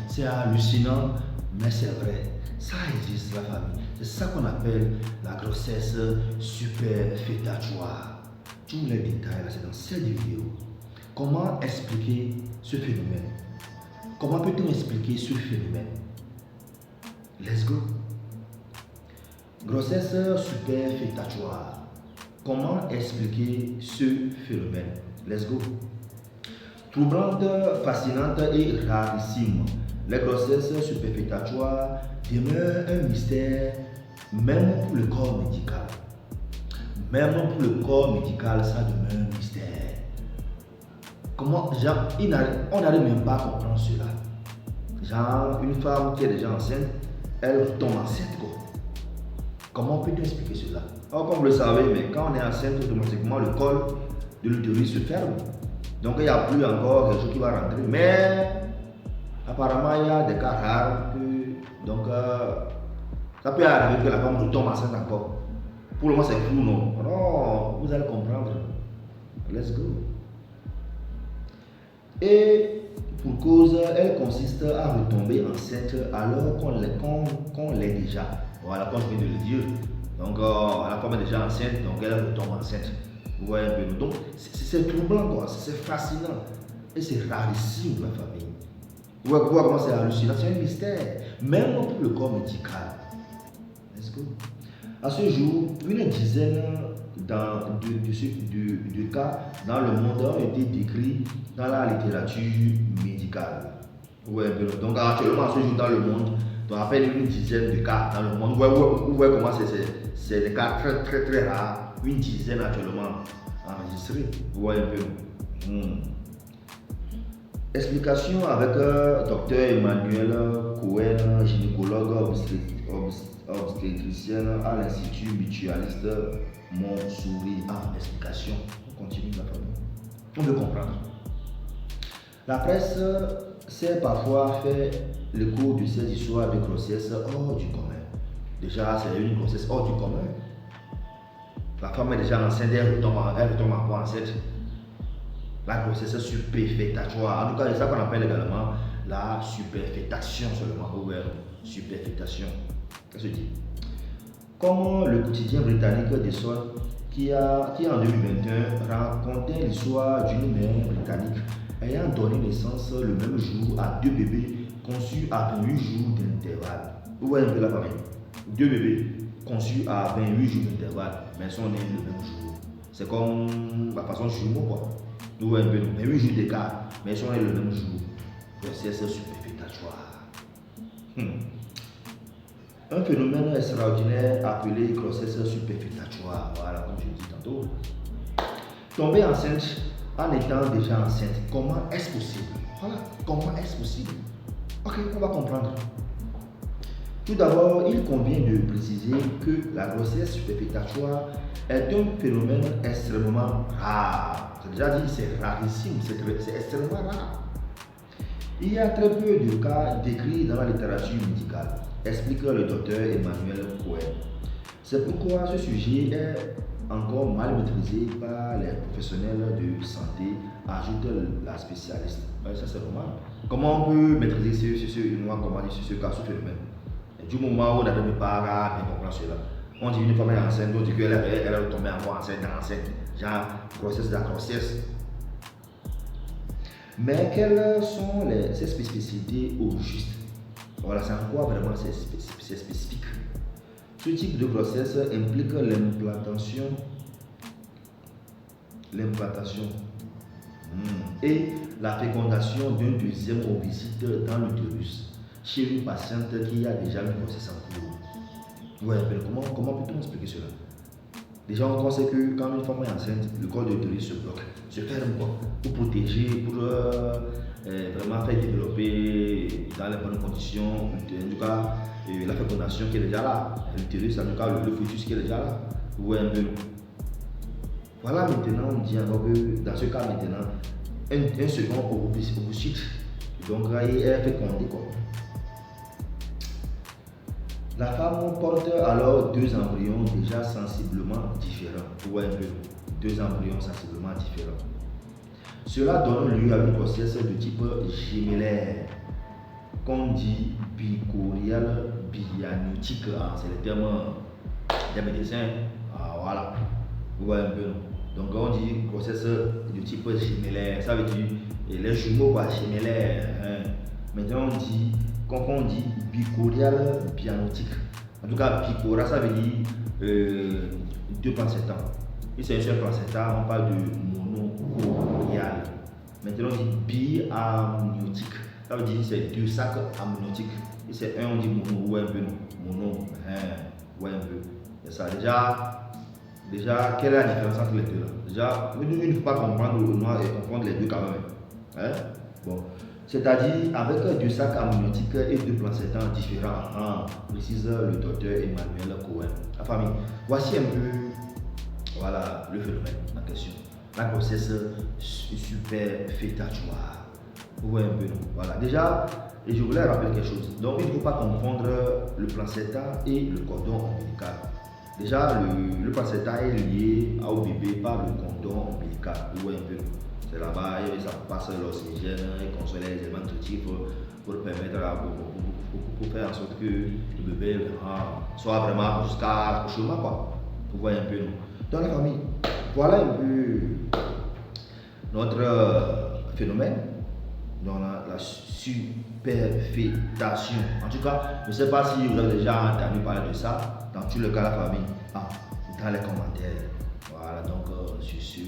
C'est hallucinant, mais c'est vrai. Ça existe, la famille. C'est ça qu'on appelle la grossesse superfétatoire. Tous les détails, là, c'est dans cette vidéo. Comment expliquer ce phénomène? Comment peut-on expliquer ce phénomène? Let's go. Grossesse superfétatoire. Comment expliquer ce phénomène? Let's go. Troublante, fascinante et rarissime, les grossesses superfétatoires demeurent un mystère même pour le corps médical. Même pour le corps médical, ça demeure un mystère. Comment, genre, on n'arrive même pas à comprendre cela. Genre, une femme qui est déjà enceinte, elle tombe enceinte, quoi. Comment peut-on expliquer cela? Alors, comme vous le savez, mais quand on est enceinte, automatiquement, le col de l'utérus se ferme. Donc, il n'y a plus encore quelque chose qui va rentrer. Mais, apparemment, il y a des cas rares que, donc, ça peut arriver que la femme tombe enceinte encore. Pour le moment, c'est flou, non? Non, vous allez comprendre. Let's go. Et pour cause, elle consiste à retomber enceinte alors qu'on l'est déjà. Voilà, comme je viens de le dire. Donc, la femme est déjà enceinte, donc elle retombe enceinte. Vous voyez un peu. Donc, c'est troublant, quoi. C'est fascinant. Et c'est rarissime, ma famille. Vous voyez comment c'est hallucinant. C'est un mystère. Même pour le corps médical. Let's go. À ce jour, une dizaine de cas dans le monde ont été décrits dans la littérature médicale. Ouais, donc actuellement, à ce jour dans le monde, on appelle une dizaine de cas dans le monde. Vous voyez comment c'est des cas très rares. Une dizaine actuellement enregistrés. Vous voyez un peu. Explication avec docteur Emmanuel Cohen, gynécologue obstétricienne à l'Institut mutualiste Montsouris. Explication. On continue la famille. On veut comprendre. La presse s'est parfois fait le cours de ces histoires de grossesse hors du commun. Déjà, c'est une grossesse hors du commun. La femme est déjà enceinte, elle retombe encore enceinte. La grossesse superfétatoire. En tout cas, c'est ça qu'on appelle également la superfétation seulement. Superfétation. Qu'est-ce que je dis? Comme le quotidien britannique des Sun, qui en 2021 racontait l'histoire d'une mère britannique ayant donné naissance le même jour à deux bébés conçus à 28 jours d'intervalle. Vous voyez un peu la famille? Deux bébés conçus à 28 jours d'intervalle, mais sont nés le même jour. C'est comme la façon jumeau, quoi. Vous voyez un peu, 28 jours d'écart, mais ils sont nés le même jour. Grossesse superfétatoire. Un phénomène extraordinaire appelé grossesse superfétatoire. Voilà, comme je dis tantôt. Tomber enceinte en étant déjà enceinte, comment est-ce possible? Voilà, comment est-ce possible? Ok, on va comprendre. Tout d'abord, il convient de préciser que la grossesse superfétatoire est un phénomène extrêmement rare. J'ai déjà dit, c'est rarissime, c'est extrêmement rare. Il y a très peu de cas décrits dans la littérature médicale, explique le docteur Emmanuel Cohen. C'est pourquoi ce sujet est encore mal maîtrisé par les professionnels de santé, ajoute la spécialiste. Ça c'est normal. Comment on peut maîtriser ce cas, ce phénomène? Du moment où on n'arrive pas à bien comprendre cela. On dit une femme est enceinte, on dit qu'elle est tombée encore enceinte, genre grossesse de la grossesse. Mais quelles sont ces spécificités au juste? Voilà, c'est en quoi vraiment c'est spécifique. Ce type de grossesse implique l'implantation et la fécondation d'un deuxième ovocyte dans l'utérus chez une patiente qui a déjà une grossesse en cours. Ouais, comment peut-on expliquer cela? Déjà, on sait que quand une femme est enceinte, le corps de l'utérus se bloque, se ferme pour protéger, pour vraiment faire développer dans les bonnes conditions, en tout cas, la fécondation qui est déjà là, l'utérus, en tout cas, le fœtus qui est déjà là. Vous voyez un peu. Voilà, maintenant, on dit encore que dans ce cas, maintenant, un second ovocyte, donc elle est fécondée, quoi. La femme porte alors deux embryons déjà sensiblement différents. Vous voyez un peu, deux embryons sensiblement différents. Cela donne lieu à une grossesse de type gémellaire. qu'on dit bicorial bianotique, hein, c'est le terme des médecins. Ah, voilà, vous voyez un peu. Donc quand on dit grossesse de type gémellaire, ça veut dire les jumeaux quoi, gémellaires. Hein. Maintenant quand on dit bicorial bianotique, en tout cas bicora ça veut dire deux placentas. Et c'est un seul placenta, on parle de monocorial. Maintenant on dit biamniotique, ça veut dire c'est deux sacs amniotiques. Et c'est un on dit mono, ou un peu mono, ou un peu. C'est ça déjà, quelle est la différence entre les deux là? Déjà, il ne faut pas comprendre le noir et confondre les deux quand même. Hein? Bon. C'est-à-dire avec deux sacs amniotiques et deux placentas différents, hein, précise le docteur Emmanuel Cohen. La famille, voici un peu voilà, le phénomène en question. La grossesse superfétatoire. Vous voyez un peu, non? Voilà. Déjà, et je voulais rappeler quelque chose. Donc, il ne faut pas confondre le placenta et le cordon ombilical. Déjà, le placenta est lié au bébé par le cordon ombilical. Vous voyez un peu, non? C'est là-bas et ça passe l'oxygène et consoler les éléments nutritifs pour permettre pour faire en sorte que le bébé soit vraiment jusqu'à l'accouchement, quoi. Vous voyez un peu, non? Dans la famille, voilà un peu notre phénomène dans la superfétation. En tout cas, je ne sais pas si vous avez déjà entendu parler de ça. Dans tout le cas, la famille, dans les commentaires. Voilà, donc sur ce.